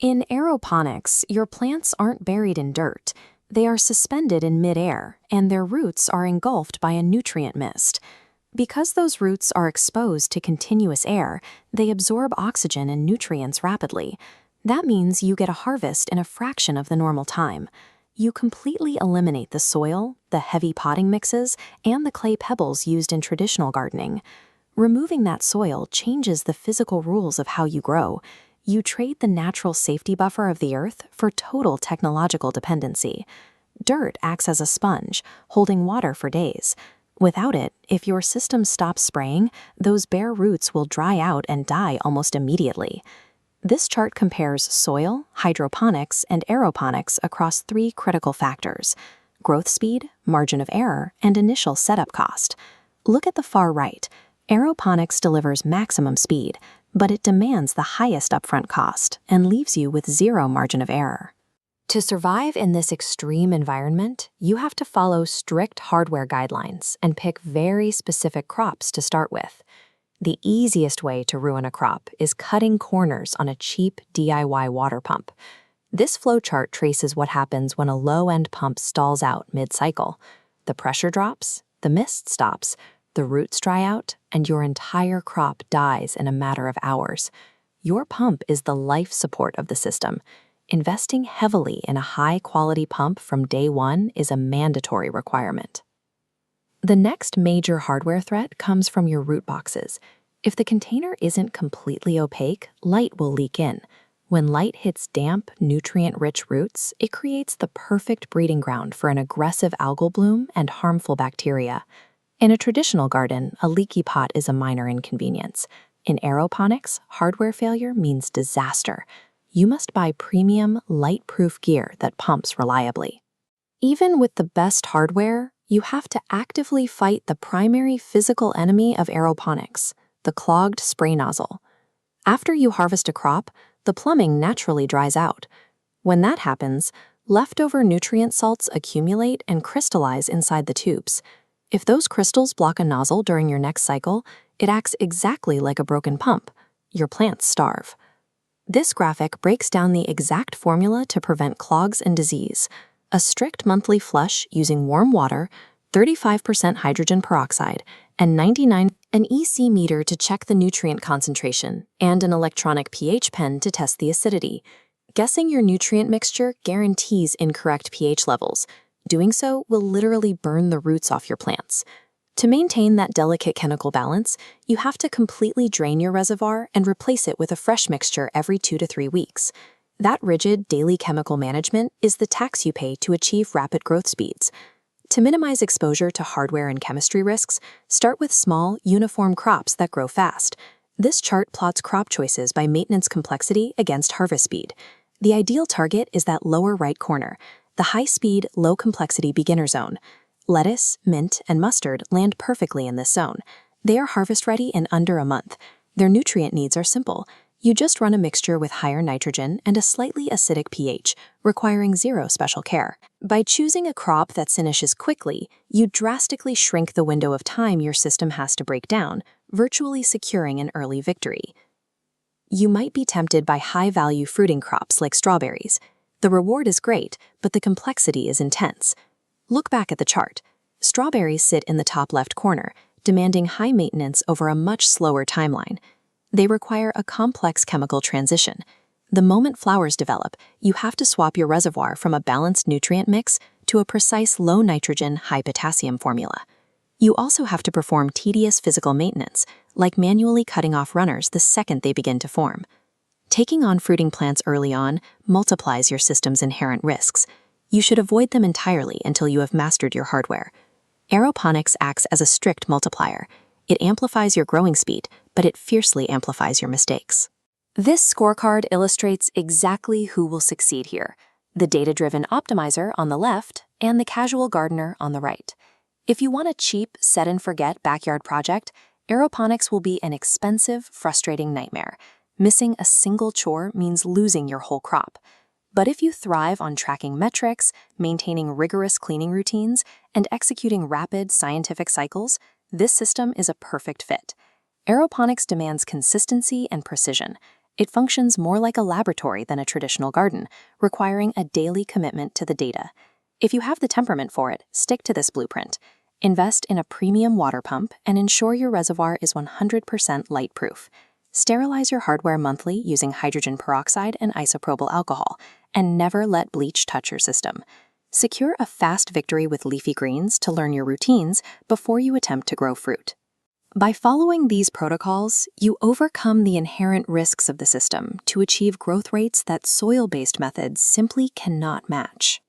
In aeroponics, your plants aren't buried in dirt. They are suspended in midair, and their roots are engulfed by a nutrient mist. Because those roots are exposed to continuous air, they absorb oxygen and nutrients rapidly. That means you get a harvest in a fraction of the normal time. You completely eliminate the soil, the heavy potting mixes, and the clay pebbles used in traditional gardening. Removing that soil changes the physical rules of how you grow. You trade the natural safety buffer of the earth for total technological dependency. Dirt acts as a sponge, holding water for days. Without it, if your system stops spraying, those bare roots will dry out and die almost immediately. This chart compares soil, hydroponics, and aeroponics across 3 critical factors: growth speed, margin of error, and initial setup cost. Look at the far right. Aeroponics delivers maximum speed, but it demands the highest upfront cost and leaves you with 0 margin of error. To survive in this extreme environment, you have to follow strict hardware guidelines and pick very specific crops to start with. The easiest way to ruin a crop is cutting corners on a cheap DIY water pump. This flowchart traces what happens when a low-end pump stalls out mid-cycle. The pressure drops, the mist stops, the roots dry out, and your entire crop dies in a matter of hours. Your pump is the life support of the system. Investing heavily in a high-quality pump from day one is a mandatory requirement. The next major hardware threat comes from your root boxes. If the container isn't completely opaque, light will leak in. When light hits damp, nutrient-rich roots, it creates the perfect breeding ground for an aggressive algal bloom and harmful bacteria. In a traditional garden, a leaky pot is a minor inconvenience. In aeroponics, hardware failure means disaster. You must buy premium, light-proof gear that pumps reliably. Even with the best hardware, you have to actively fight the primary physical enemy of aeroponics, the clogged spray nozzle. After you harvest a crop, the plumbing naturally dries out. When that happens, leftover nutrient salts accumulate and crystallize inside the tubes. If those crystals block a nozzle during your next cycle, it acts exactly like a broken pump. Your plants starve. This graphic breaks down the exact formula to prevent clogs and disease. A strict monthly flush using warm water, 35% hydrogen peroxide, and 99 an EC meter to check the nutrient concentration, and an electronic pH pen to test the acidity. Guessing your nutrient mixture guarantees incorrect pH levels. Doing so will literally burn the roots off your plants. To maintain that delicate chemical balance, you have to completely drain your reservoir and replace it with a fresh mixture every 2 to 3 weeks. That rigid daily chemical management is the tax you pay to achieve rapid growth speeds. To minimize exposure to hardware and chemistry risks, start with small, uniform crops that grow fast. This chart plots crop choices by maintenance complexity against harvest speed. The ideal target is that lower right corner, the high-speed, low-complexity beginner zone. Lettuce, mint, and mustard land perfectly in this zone. They are harvest-ready in under a month. Their nutrient needs are simple. You just run a mixture with higher nitrogen and a slightly acidic pH, requiring 0 special care. By choosing a crop that finishes quickly, you drastically shrink the window of time your system has to break down, virtually securing an early victory. You might be tempted by high-value fruiting crops like strawberries. The reward is great, but the complexity is intense. Look back at the chart. Strawberries sit in the top left corner, demanding high maintenance over a much slower timeline. They require a complex chemical transition. The moment flowers develop, you have to swap your reservoir from a balanced nutrient mix to a precise low-nitrogen, high-potassium formula. You also have to perform tedious physical maintenance, like manually cutting off runners the second they begin to form. Taking on fruiting plants early on multiplies your system's inherent risks. You should avoid them entirely until you have mastered your hardware. Aeroponics acts as a strict multiplier. It amplifies your growing speed, but it fiercely amplifies your mistakes. This scorecard illustrates exactly who will succeed here: the data-driven optimizer on the left and the casual gardener on the right. If you want a cheap, set-and-forget backyard project, aeroponics will be an expensive, frustrating nightmare. Missing a single chore means losing your whole crop. But if you thrive on tracking metrics, maintaining rigorous cleaning routines, and executing rapid scientific cycles, this system is a perfect fit. Aeroponics demands consistency and precision. It functions more like a laboratory than a traditional garden, requiring a daily commitment to the data. If you have the temperament for it, stick to this blueprint. Invest in a premium water pump and ensure your reservoir is 100% light-proof. Sterilize your hardware monthly using hydrogen peroxide and isopropyl alcohol, and never let bleach touch your system. Secure a fast victory with leafy greens to learn your routines before you attempt to grow fruit. By following these protocols, you overcome the inherent risks of the system to achieve growth rates that soil-based methods simply cannot match.